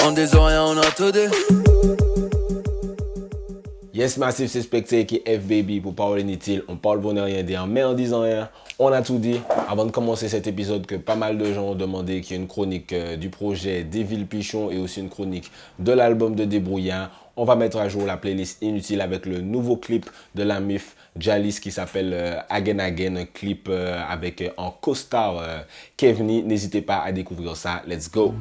On des oreilles, on a tout dit. Yes, Massive, c'est Spectre qui est FBB pour parler inutile. On parle bon et rien dire, mais en disant rien, on a tout dit. Avant de commencer cet épisode que pas mal de gens ont demandé, qu'il y ait une chronique du projet Devil Pichon et aussi une chronique de l'album de Débrouillard, on va mettre à jour la playlist inutile avec le nouveau clip de la MIF Jalis qui s'appelle Again Again, un clip avec en co-star Kevni. N'hésitez pas à découvrir ça. Let's go!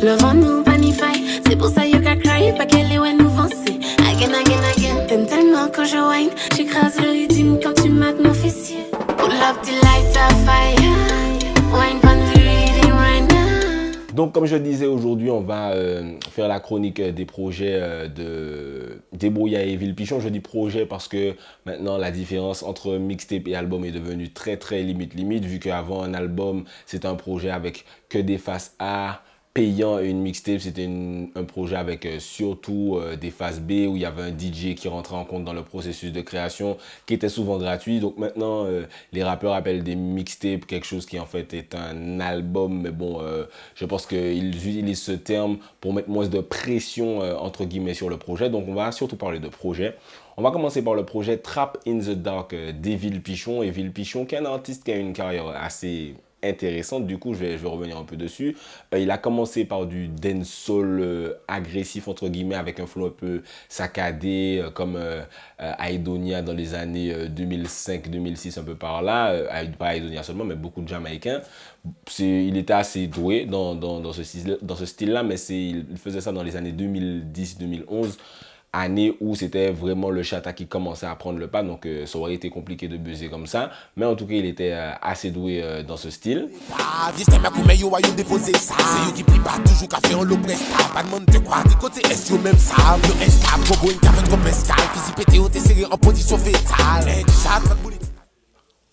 Le vent nous panify, c'est pour ça you can cry, pas qu'elle est ouais nous vancer. Again, again, again, t'aimes tellement quand je whine, j'écrase le rythme quand tu mates mon fessier. Pull up the light of fire, wine pan the rhythm right now. Donc, comme je disais, aujourd'hui, on va faire la chronique des projets de Débrouillard et Devil Pichon. Je dis projet parce que maintenant, la différence entre mixtape et album est devenue très, très limite, vu qu'avant, un album, c'était un projet avec que des faces A, payant, et une mixtape, c'était un projet avec surtout des phases B où il y avait un DJ qui rentrait en compte dans le processus de création qui était souvent gratuit. Donc maintenant, les rappeurs appellent des mixtapes quelque chose qui en fait est un album. Mais bon, je pense qu'ils utilisent ce terme pour mettre moins de pression entre guillemets sur le projet. Donc on va surtout parler de projet. On va commencer par le projet Trap in the Dark d'Evil Pichon. Evil Pichon, qui est un artiste qui a une carrière assez intéressante, du coup je vais revenir un peu dessus. Il a commencé par du dancehall agressif entre guillemets avec un flow un peu saccadé comme Aidonia dans les années 2005-2006 un peu par là, pas Aidonia seulement mais beaucoup de Jamaïcains. Il était assez doué dans ce style-là, mais il faisait ça dans les années 2010-2011, année où c'était vraiment le chata qui commençait à prendre le pas, donc ça aurait été compliqué de buzzer comme ça, mais en tout cas il était assez doué dans ce style.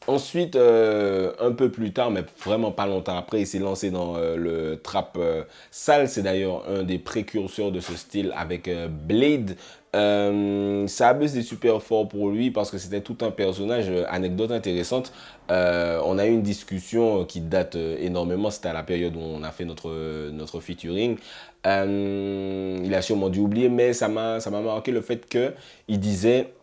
Ensuite, un peu plus tard, mais vraiment pas longtemps après, il s'est lancé dans le trap sale. C'est d'ailleurs un des précurseurs de ce style avec Blade. Ça a buzzé super fort pour lui parce que c'était tout un personnage. Anecdote intéressante, on a eu une discussion qui date énormément. C'était à la période où on a fait notre featuring. Il a sûrement dû oublier, mais ça m'a marqué le fait qu'il disait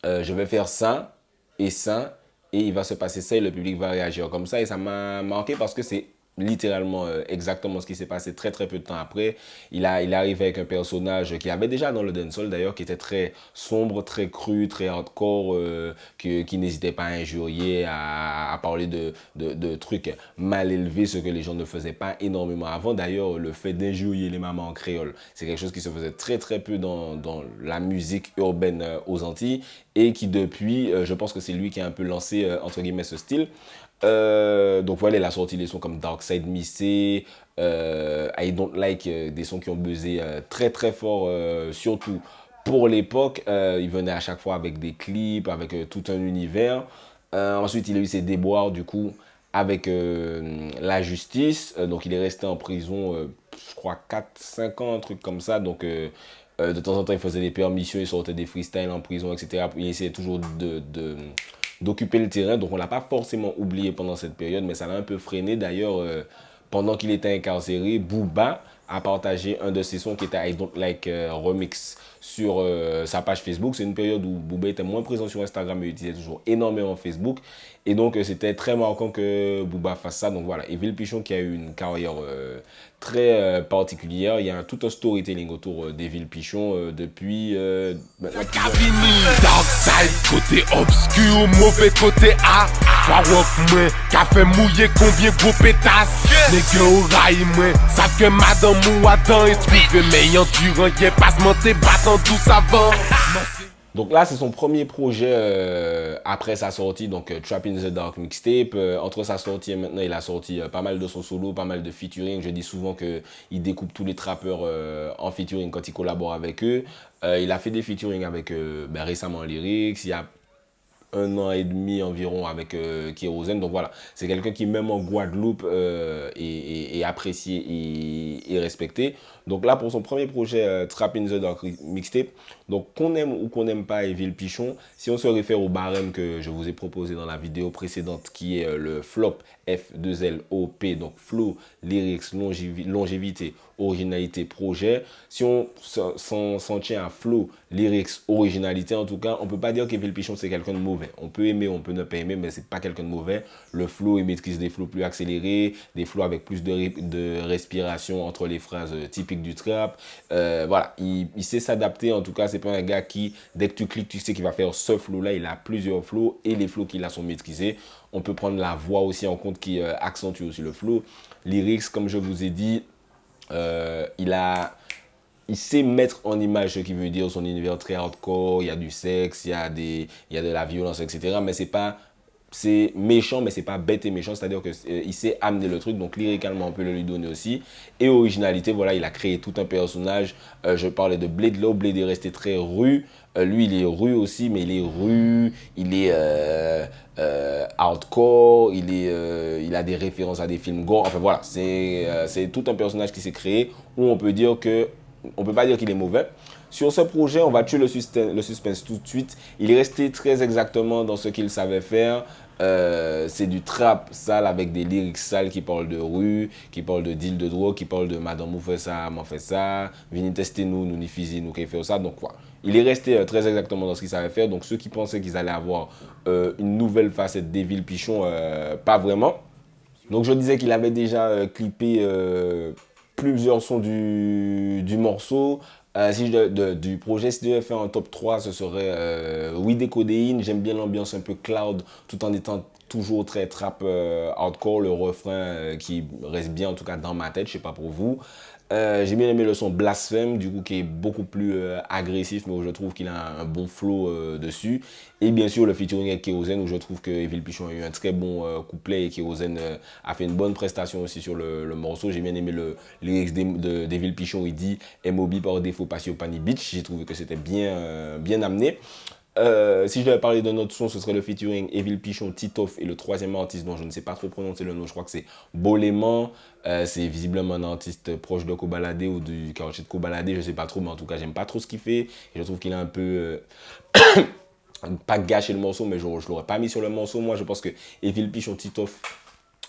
je vais faire ça et ça. Et il va se passer ça et le public va réagir comme ça. Et ça m'a marqué parce que c'est littéralement exactement ce qui s'est passé très très peu de temps après. Il arrive avec un personnage qui avait déjà dans le dancehall d'ailleurs, qui était très sombre, très cru, très hardcore, qui n'hésitait pas à injurier, à parler de trucs mal élevés, ce que les gens ne faisaient pas énormément avant. D'ailleurs, le fait d'injurier les mamans en créole, c'est quelque chose qui se faisait très très peu dans la musique urbaine aux Antilles et qui depuis, je pense que c'est lui qui a un peu lancé entre guillemets ce style. Donc voilà, il a sorti des sons comme Dark Side Missé, I Don't Like, des sons qui ont buzzé très très fort, surtout pour l'époque. Il venait à chaque fois avec des clips, avec tout un univers. Ensuite, il a eu ses déboires du coup avec la justice. Donc il est resté en prison, je crois 4-5 ans, un truc comme ça. Donc de temps en temps, il faisait des permissions, il sortait des freestyles en prison, etc. Il essayait toujours d'occuper le terrain, donc on l'a pas forcément oublié pendant cette période, mais ça l'a un peu freiné. D'ailleurs, pendant qu'il était incarcéré, Booba a partagé un de ses sons qui était I Don't Like Remix sur sa page Facebook. C'est une période où Booba était moins présent sur Instagram, mais il utilisait toujours énormément Facebook. Et donc, c'était très marquant que Booba fasse ça. Donc voilà, Evil Pichon qui a eu une carrière très particulière. Il y a tout un storytelling autour d'Evil Pichon depuis maintenant. Dark side, côté obscur, mauvais côté A. Trois rock moins, café mouillé, combien gros pétasses. Les gars au rail moins, ça que madame ou Adam est trouvé meilleur durant, y'a pas se mentir, battant tout savant. Donc là, c'est son premier projet après sa sortie, donc Trap in the Dark mixtape. Entre sa sortie et maintenant, il a sorti pas mal de sons solo, pas mal de featuring. Je dis souvent qu'il découpe tous les trappeurs en featuring quand il collabore avec eux. Il a fait des featuring avec récemment Lyrics. Il y a 1 an et demi environ avec Kérosène. Donc voilà, c'est quelqu'un qui même en Guadeloupe est apprécié et respecté. Donc là, pour son premier projet Trap in the Dark mixtape, donc qu'on aime ou qu'on n'aime pas Evil Pichon, si on se réfère au barème que je vous ai proposé dans la vidéo précédente, qui est le FLOP, F2LOP, donc flow, lyrics, longévité, originalité, projet. Si on s'en tient à flow, lyrics, originalité, en tout cas, on peut pas dire qu'Evil Pichon c'est quelqu'un de mauvais. On peut aimer, on peut ne pas aimer, mais c'est pas quelqu'un de mauvais. Le flow, il maîtrise des flows plus accélérés, des flows avec plus de respiration entre les phrases typiques du trap. Voilà, il sait s'adapter. En tout cas, c'est pas un gars qui, dès que tu cliques, tu sais qu'il va faire ce flow-là. Il a plusieurs flows et les flows qu'il a sont maîtrisés. On peut prendre la voix aussi en compte qui accentue aussi le flow. Lyrics, comme je vous ai dit, il sait mettre en image ce qu'il veut dire, son univers très hardcore, il y a du sexe, il y a de la violence, etc. Mais c'est méchant, mais c'est pas bête et méchant, c'est-à-dire qu'il sait amener le truc, donc lyricalement on peut le lui donner aussi. Et originalité, voilà, il a créé tout un personnage. Je parlais de Blade là, Blade est resté très rue. Lui, il est rue aussi, mais il est rue, il est hardcore, il a des références à des films gore. Enfin voilà, c'est tout un personnage qui s'est créé où on peut dire que, on peut pas dire qu'il est mauvais. Sur ce projet, on va tuer le suspense tout de suite. Il est resté très exactement dans ce qu'il savait faire. C'est du trap sale avec des lyrics sales qui parlent de rue, qui parlent de deal de drogue, qui parlent de madame m'en fait ça, venez tester nous n'y fisi, nous qui fait ça. Donc voilà, il est resté très exactement dans ce qu'il savait faire. Donc ceux qui pensaient qu'ils allaient avoir une nouvelle facette d'Evil Pichon, pas vraiment. Donc je disais qu'il avait déjà clippé plusieurs sons du morceau. Du projet, si je devais faire un top 3, ce serait Oui des codéines. J'aime bien l'ambiance un peu cloud tout en étant toujours très trap hardcore. Le refrain qui reste bien en tout cas dans ma tête, je sais pas pour vous. J'ai bien aimé le son Blasphème, du coup qui est beaucoup plus agressif, mais où je trouve qu'il a un bon flow dessus. Et bien sûr le featuring avec Kérosène, où je trouve que Evil Pichon a eu un très bon couplet et Kérosène a fait une bonne prestation aussi sur le morceau. J'ai bien aimé le lyrics d'Evil Pichon, il dit MOB par défaut passé au Pani Beach. J'ai trouvé que c'était bien amené. Si je devais parler d'un autre son, ce serait le featuring Evil Pichon, Titoff et le troisième artiste dont je ne sais pas trop prononcer le nom, je crois que c'est Boléman. C'est visiblement un artiste proche de Kobalade ou du quartier de Kobalade, je ne sais pas trop, mais en tout cas j'aime pas trop ce qu'il fait. Et je trouve qu'il a un peu pas gâché le morceau, mais je l'aurais pas mis sur le morceau. Moi je pense que Evil Pichon, Titoff,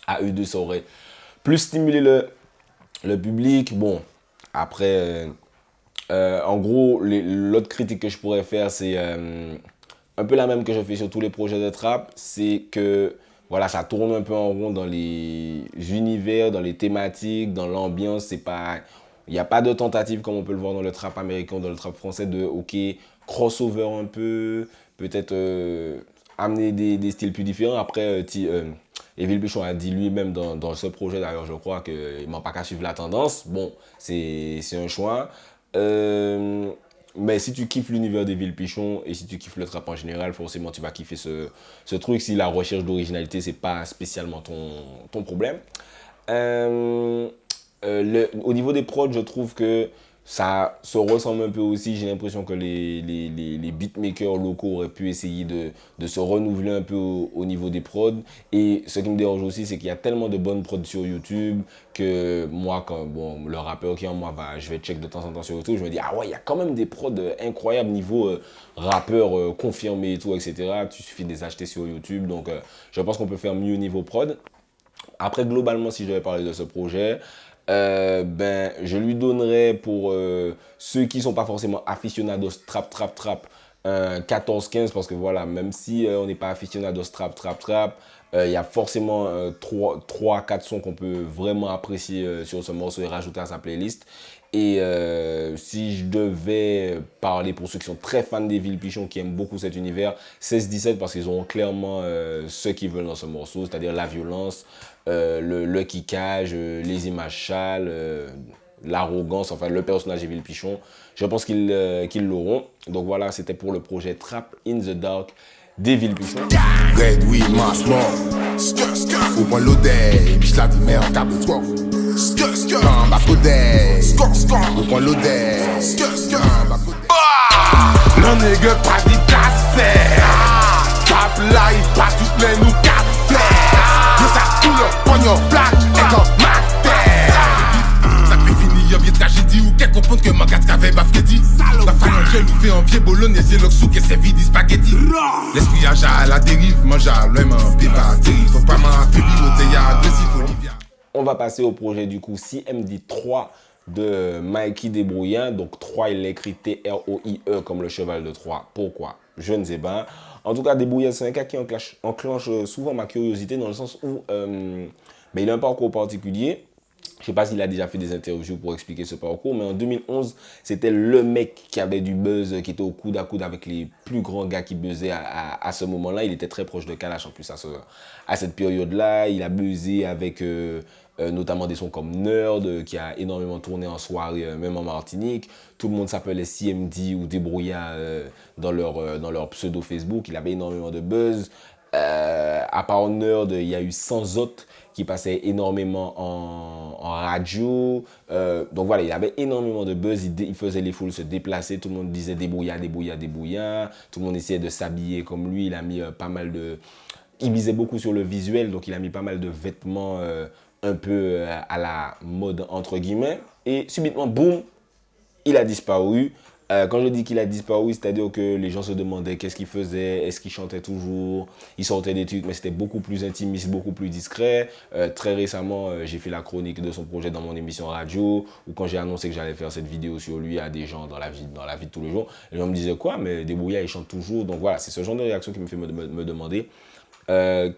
à eux deux ça aurait plus stimulé le public. Bon, après en gros, l'autre critique que je pourrais faire, c'est un peu la même que je fais sur tous les projets de trap. C'est que voilà, ça tourne un peu en rond dans les univers, dans les thématiques, dans l'ambiance. Il n'y a pas de tentative comme on peut le voir dans le trap américain, dans le trap français, de ok, crossover un peu, peut-être amener des styles plus différents. Après, Evil Pichon a dit lui-même dans ce projet, d'ailleurs, je crois qu'il ne m'a pas qu'à suivre la tendance. Bon, c'est un choix. Mais si tu kiffes l'univers d'Evil Pichon et si tu kiffes le trap en général, forcément tu vas kiffer ce truc. Si la recherche d'originalité c'est pas spécialement ton problème. Au niveau des prods, je trouve que ça se ressemble un peu aussi. J'ai l'impression que les beatmakers locaux auraient pu essayer de se renouveler un peu au niveau des prods. Et ce qui me dérange aussi, c'est qu'il y a tellement de bonnes prods sur YouTube que moi, le rappeur qui est en moi, je vais check de temps en temps sur YouTube, je me dis, ah ouais, il y a quand même des prods incroyables niveau rappeur confirmé et tout, etc. Tu suffit de les acheter sur YouTube. Donc, je pense qu'on peut faire mieux niveau prod. Après, globalement, si je devais parler de ce projet, je lui donnerais pour ceux qui sont pas forcément aficionados trap un 14-15 parce que voilà, même si on n'est pas aficionados trap, il y a forcément 3-4 sons qu'on peut vraiment apprécier sur ce morceau et rajouter à sa playlist. Et si je devais parler pour ceux qui sont très fans d'Evil Pichon, qui aiment beaucoup cet univers, 16-17 parce qu'ils auront clairement ce qu'ils veulent dans ce morceau, c'est-à-dire la violence, le kickage, les images sales, l'arrogance, enfin le personnage Evil Pichon. Je pense qu'ils l'auront. Donc voilà, c'était pour le projet Trap in the Dark d'Evil Pichon. Red weed, mass mort. Au point l'odeur, puis la dis en câble 3. En bas côté, au point l'odeur. Non, nègre, pas dit casse. rap live, pas toutes les nous cap flair. Yo ça couleur, pognon, black, et comme ma terre. Ça fait fini, y'a bien tragédie ou qu'elle comprendre que ma gâte qu'avait bafredi. La famille nous fait un pied bolognaise et l'oxou qui s'est vide spaghetti. L'esprit à la dérive, mange à l'homme en pépa terrible. Faut pas m'affaiblir au théâtre, agressif Olivia. On va passer au projet du coup CMD 3 de Mikey Débrouillant. Donc 3, il l'écrit T-R-O-I-E comme le cheval de Troie. Pourquoi? Je ne sais pas. En tout cas, Débrouillant, c'est un cas qui enclenche souvent ma curiosité dans le sens où il a un parcours particulier. Je ne sais pas s'il a déjà fait des interviews pour expliquer ce parcours, mais en 2011, c'était le mec qui avait du buzz, qui était au coude à coude avec les plus grands gars qui buzzaient à ce moment-là. Il était très proche de Kalash en plus à cette période-là. Il a buzzé avec notamment des sons comme Nerd, qui a énormément tourné en soirée, même en Martinique. Tout le monde s'appelait CMD ou Débrouillat dans leur pseudo Facebook. Il avait énormément de buzz. À part Nerd, il y a eu 100 autres qui passait énormément en radio. Donc voilà, il avait énormément de buzz. Il faisait les foules se déplacer. Tout le monde disait débrouillard, débrouillard, débrouillard. Tout le monde essayait de s'habiller comme lui. Il a mis pas mal de... Il misait beaucoup sur le visuel. Donc il a mis pas mal de vêtements un peu à la mode, entre guillemets. Et subitement, boum, il a disparu. Quand je dis qu'il a disparu, c'est-à-dire que les gens se demandaient qu'est-ce qu'il faisait, est-ce qu'il chantait toujours, il sortait des trucs, mais c'était beaucoup plus intimiste, beaucoup plus discret. Très récemment, j'ai fait la chronique de son projet dans mon émission radio, où quand j'ai annoncé que j'allais faire cette vidéo sur lui à des gens dans la vie de tous les jours, les gens me disaient quoi, mais Débrouillat, il chante toujours. Donc voilà, c'est ce genre de réaction qui me fait me demander j'ai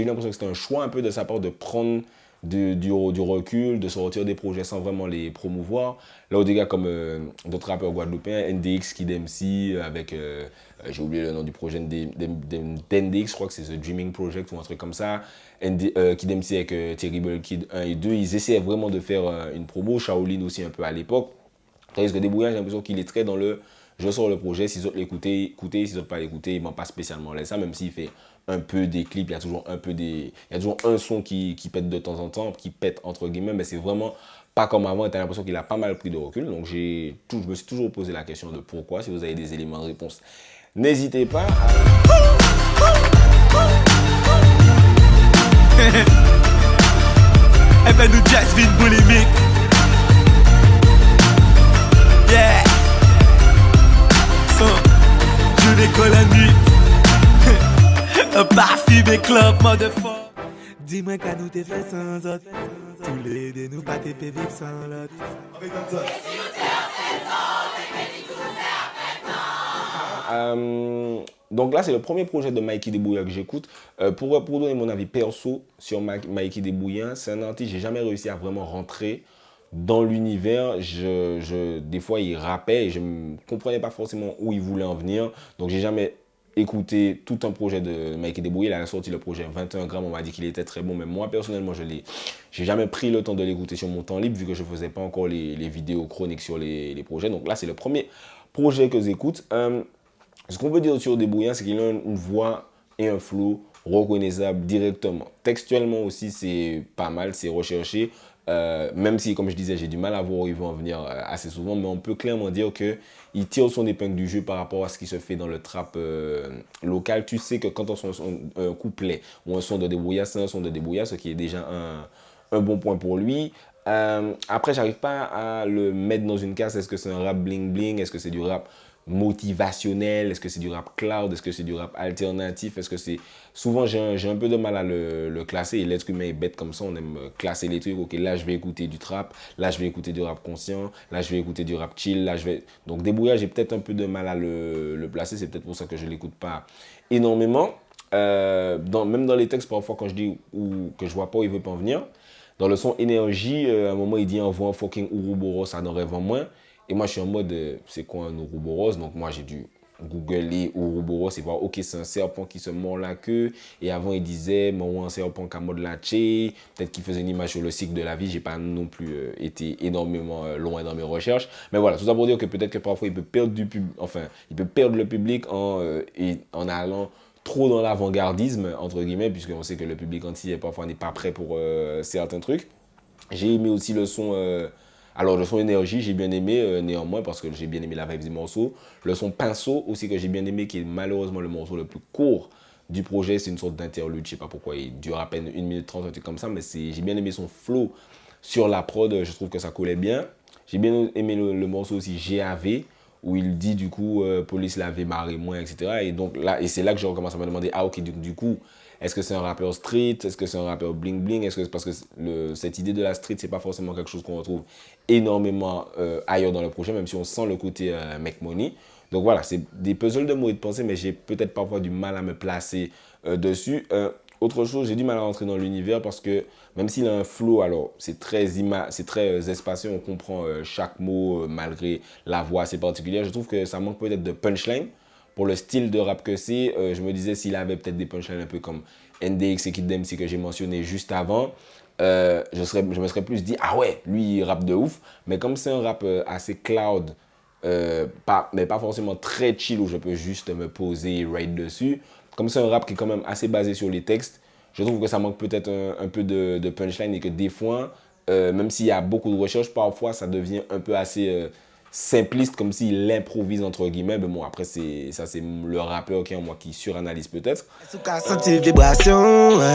eu l'impression que c'était un choix un peu de sa part de prendre du recul, de sortir des projets sans vraiment les promouvoir. Là où des gars comme d'autres rappeurs guadeloupéens, NDX, Kid MC, avec, j'ai oublié le nom du projet d'NDX, je crois que c'est The Dreaming Project ou un truc comme ça. Kid MC avec Terrible Kid 1 et 2, ils essayaient vraiment de faire une promo. Shaolin aussi un peu à l'époque. Tandis que Débrouillant, j'ai l'impression qu'il est très dans le je sors le projet, si les autres l'écoutent, écoutez, si les autres pas l'écouter, ils m'ont pas spécialement laissé ça, même s'il fait un peu des clips, il y a toujours un son qui pète de temps en temps, qui pète entre guillemets, mais c'est vraiment pas comme avant, et t'as l'impression qu'il a pas mal pris de recul. Donc je me suis toujours posé la question de pourquoi. Si vous avez des éléments de réponse, n'hésitez pas Eh ben nous Jasmine boulimique. Yeah. Je décolle la nuit. Un parfum des clubs, motherfucker. Dis-moi qu'à nous t'es fait sans autre. Tous les deux nous pas t'es vivre sans l'autre. Donc là, c'est le premier projet de Mikey Débrouillant que j'écoute. Pour donner mon avis perso sur Mikey Débrouillant, c'est un artiste, j'ai jamais réussi à vraiment rentrer dans l'univers. Des fois, il rappait et je ne comprenais pas forcément où il voulait en venir. Donc, j'ai jamais écouté tout un projet de Mikey Débrouillant. Il a sorti le projet 21 grammes. On m'a dit qu'il était très bon, mais moi, personnellement, j'ai jamais pris le temps de l'écouter sur mon temps libre vu que je ne faisais pas encore les vidéos chroniques sur les projets. Donc là, c'est le premier projet que j'écoute. Ce qu'on peut dire sur Débrouillant, c'est qu'il a une voix et un flow reconnaissable directement. Textuellement aussi, c'est pas mal, c'est recherché. Même si, comme je disais, j'ai du mal à voir où il va en venir assez souvent, mais on peut clairement dire qu'il tire son épingle du jeu par rapport à ce qui se fait dans le trap local. Tu sais que quand on sent un couplet ou un son de Débrouillant, c'est un son de Débrouillant, ce qui est déjà un bon point pour lui. Après, j'arrive pas à le mettre dans une case. Est-ce que c'est un rap bling bling? Est-ce que c'est du rap motivationnel? Est-ce que c'est du rap cloud? Est-ce que c'est du rap alternatif? Est-ce que c'est... Souvent, j'ai un peu de mal à le classer. Et l'être humain est bête comme ça. On aime classer les trucs. Ok, là, je vais écouter du trap. Là, je vais écouter du rap conscient. Là, je vais écouter du rap chill. Là, Donc, Débrouillant, j'ai peut-être un peu de mal à le placer. C'est peut-être pour ça que je ne l'écoute pas énormément. Même dans les textes, parfois, quand je dis ou que je vois pas où il veut pas en venir, dans le son énergie, à un moment, il dit « Envoie un fucking Ouroboros, ça n'en rêve en moins ». Et moi, je suis en mode, c'est quoi un Ouroboros? Donc moi, j'ai dû googler Ouroboros et voir, ok, c'est un serpent qui se mord la queue. Et avant, il disait, mon un serpent qui mord la tché. Peut-être qu'il faisait une image sur le cycle de la vie. J'ai pas non plus été énormément loin dans mes recherches. Mais voilà, tout ça pour dire que peut-être que parfois, il peut perdre le public en allant trop dans l'avant-gardisme, entre guillemets, puisqu'on sait que le public entier, parfois, n'est pas prêt pour certains trucs. J'ai aimé aussi le son... Alors, le son énergie, j'ai bien aimé, néanmoins, parce que j'ai bien aimé la vibe du morceau. Le son pinceau aussi, que j'ai bien aimé, qui est malheureusement le morceau le plus court du projet. C'est une sorte d'interlude, je sais pas pourquoi, il dure à peine 1 minute 30, un truc comme ça, mais j'ai bien aimé son flow sur la prod, je trouve que ça collait bien. J'ai bien aimé le morceau aussi GAV, où il dit du coup, police l'avait marré moins, etc. Et donc là, et c'est là que je recommence à me demander, ah ok, du coup, est-ce que c'est un rappeur street? Est-ce que c'est un rappeur bling bling? Est-ce que c'est parce que cette idée de la street, c'est pas forcément quelque chose qu'on retrouve énormément ailleurs dans le projet, même si on sent le côté Make Money. Donc voilà, c'est des puzzles de mots et de pensée, mais j'ai peut-être parfois du mal à me placer dessus. Autre chose, j'ai du mal à rentrer dans l'univers parce que même s'il a un flow, alors c'est très espacé, on comprend chaque mot malgré la voix assez particulière. Je trouve que ça manque peut-être de punchline. Pour le style de rap que c'est, je me disais s'il avait peut-être des punchlines un peu comme NDX et Kid Dempsey que j'ai mentionné juste avant, je me serais plus dit, ah ouais, lui il rappe de ouf. Mais comme c'est un rap assez cloud, mais pas forcément très chill où je peux juste me poser right dessus, comme c'est un rap qui est quand même assez basé sur les textes, je trouve que ça manque peut-être un peu de punchline et que des fois, même s'il y a beaucoup de recherches, parfois ça devient un peu assez simpliste, comme s'il improvise entre guillemets. Mais bon, après, c'est le rappeur qui est en moi qui suranalyse peut-être. Senti vibration, ouais.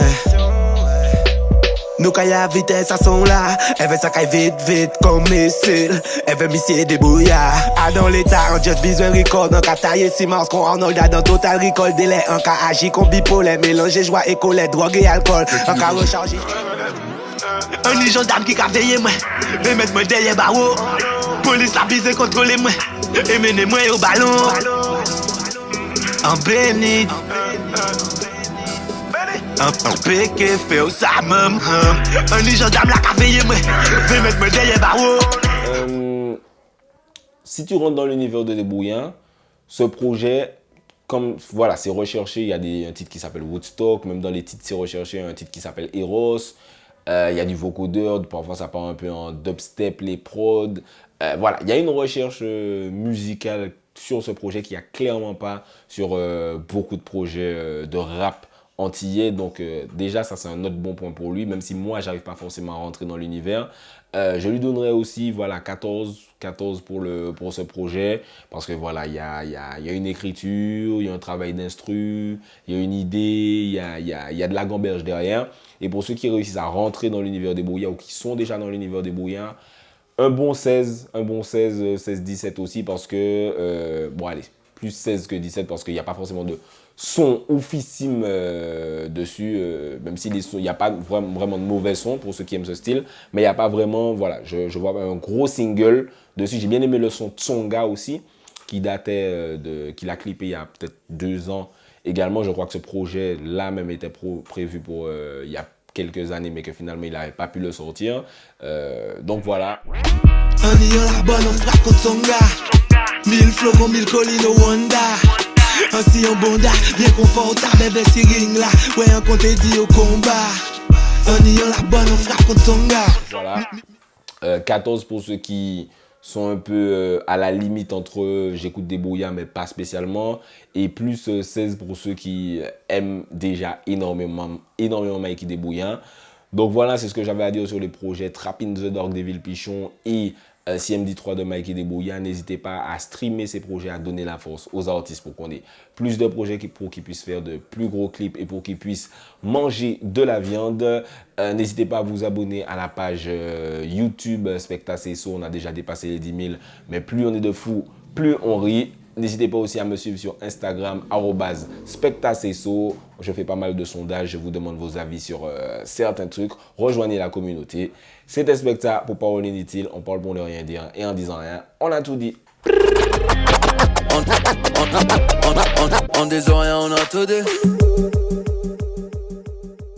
Nous quand y'a vitesse à son là, elle veut ça caille vite comme missile. Elle veut misser des brouillards. Ah dans l'état, on just besoin record. Dans qu'à tailler Simons, qu'on en a dans total recall. Délai, en cas agit qu'on bipolaire. Mélanger joie et colère, drogue et alcool. En cas recharger. Un ni gendarme qui a veillé moi. Et mettre moi derrière barreau. Police la bise contrôler moi. Et mener moi au ballon. En béni. Un péqué fait au samum. Un ni gendarme la qui a veillé moi. Et mettre moi derrière barreau. Si tu rentres dans l'univers de Débrouillant, ce projet, comme voilà, c'est recherché. Il y a un titre qui s'appelle Woodstock. Même dans les titres, c'est recherché un titre qui s'appelle Eros. Il y a du vocodeur, parfois ça part un peu en dubstep, les prods. Voilà, il y a une recherche musicale sur ce projet qui n'y a clairement pas sur beaucoup de projets de rap antillais. Donc déjà, ça c'est un autre bon point pour lui, même si moi, j'arrive pas forcément à rentrer dans l'univers. Je lui donnerais aussi voilà, 14 pour ce projet, parce que voilà, il y a une écriture, il y a un travail d'instru, il y a une idée, il y a de la gamberge derrière. Et pour ceux qui réussissent à rentrer dans l'univers des Brouillards ou qui sont déjà dans l'univers des Brouillards, un bon 16, 17 aussi, parce que, bon allez, plus 16 que 17 parce qu'il n'y a pas forcément de son oufissime dessus, même s'il n'y a pas vraiment de mauvais son pour ceux qui aiment ce style, mais il n'y a pas vraiment, voilà, je vois un gros single dessus. J'ai bien aimé le son Tsonga aussi, qui datait qu'il a clippé il y a peut-être 2 ans également. Je crois que ce projet là même était prévu pour il y a quelques années, mais que finalement il n'avait pas pu le sortir. Donc voilà. Un million la bonne, on frappe contre Tsonga. 1000 flocons, 1000 collines au Wanda. Un sillon bonda, bien confortable avec ces rings là. Ouais, un compte dit au combat. Un million la bonne, on frappe contre Tsonga. Voilà. 14 pour ceux qui sont un peu à la limite entre j'écoute des Brouillards mais pas spécialement, et plus 16 pour ceux qui aiment déjà énormément Mikey Débrouillant. Donc voilà, c'est ce que j'avais à dire sur les projets Trap in the Dark d'Evil Pichon et CMD3 de Mikey Débrouillant. N'hésitez pas à streamer ces projets, à donner la force aux artistes pour qu'on ait plus de projets pour qu'ils puissent faire de plus gros clips et pour qu'ils puissent manger de la viande. N'hésitez pas à vous abonner à la page YouTube Spectaceso. On a déjà dépassé les 10 000, mais plus on est de fous, plus on rit. N'hésitez pas aussi à me suivre sur Instagram, @Spectaceso. Je fais pas mal de sondages, je vous demande vos avis sur certains trucs. Rejoignez la communauté. C'était Specta pour Parole Inutile. On parle pour ne rien dire et en disant rien, on a tout dit. On disant rien, on a tout dit.